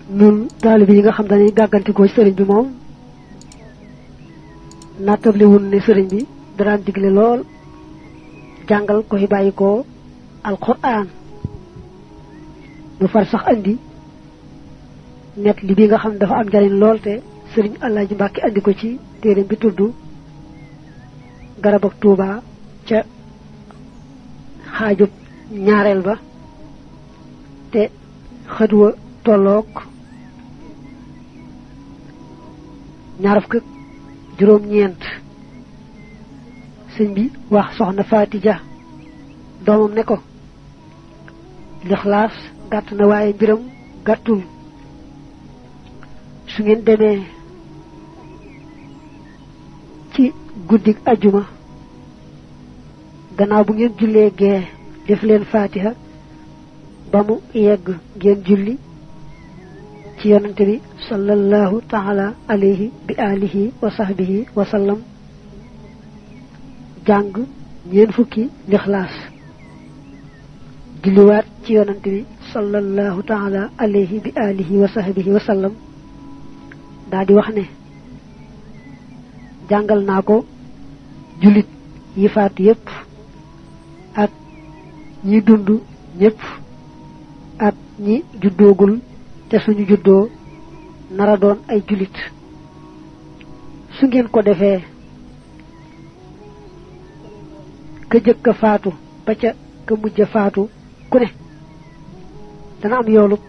nun taalibe yi nga xam dañuy gàggantikoo sëriñ bi moom nattable wun ne sëriñ bi daraan digle lool jàngal ko fi bàyyi ko alquran nu far sax andi net li bi nga xam dafa am njariñ lool te sëriñ Alaaji Mbàkke andi ko ci téereem bi tudd garab ak Tuuba ca xaajub ñaareel ba te xëdwa tolloog ñaar fukk juróom-ñeent sëñ bi wax soxna Faatija doomam ne ko lixlaas gàtt na waaye mbiram gàttul su ngeen demee ci guddik ajjuma gannaaw bu ngeen jullee gee def leen Faatiha ba mu yegg ngeen julli ci yonante bi sallallahu taala alayhi bi alihi wa sahbihi wa sallam jàng ñeen fukki lixlaas julliwaat ci yonante bi sallallahu taala alayhi bi alihi wa sahbihi wa sallam daa di wax ne jàngal naa ko jullit yi faatu yépp ak ñi dund ñépp ak ñi juddoogul te suñu juddoo nara doon ay jullit su ngeen ko defee ka jëkk a faatu ba ca ka mujj a faatu ku ne dana am yoolub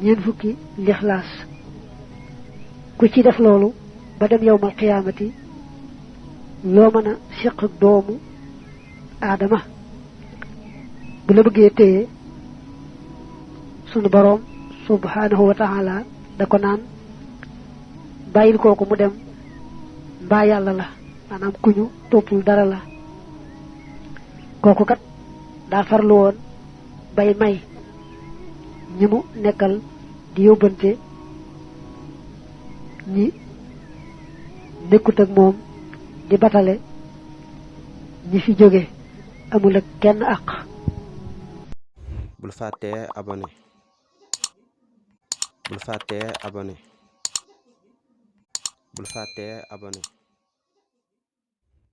ñeen fukki lixlaas ku ci def loolu ba dem yawmal qiyaamati loo mën a séq ak doomu aadama bu la bëggee téye sunu boroom subhanahu wa ta'ala da ko naan bàyyil kooku mu dem mbaa yàlla la maanaam kuñu toppul dara la kooku kat daa farlu woon bay may ñi mu nekkal di yóbbante ñi nekkut ak moom di batale ñi fi jóge amul ak kenn àq. bul fàttee abonné bul fàttee abonné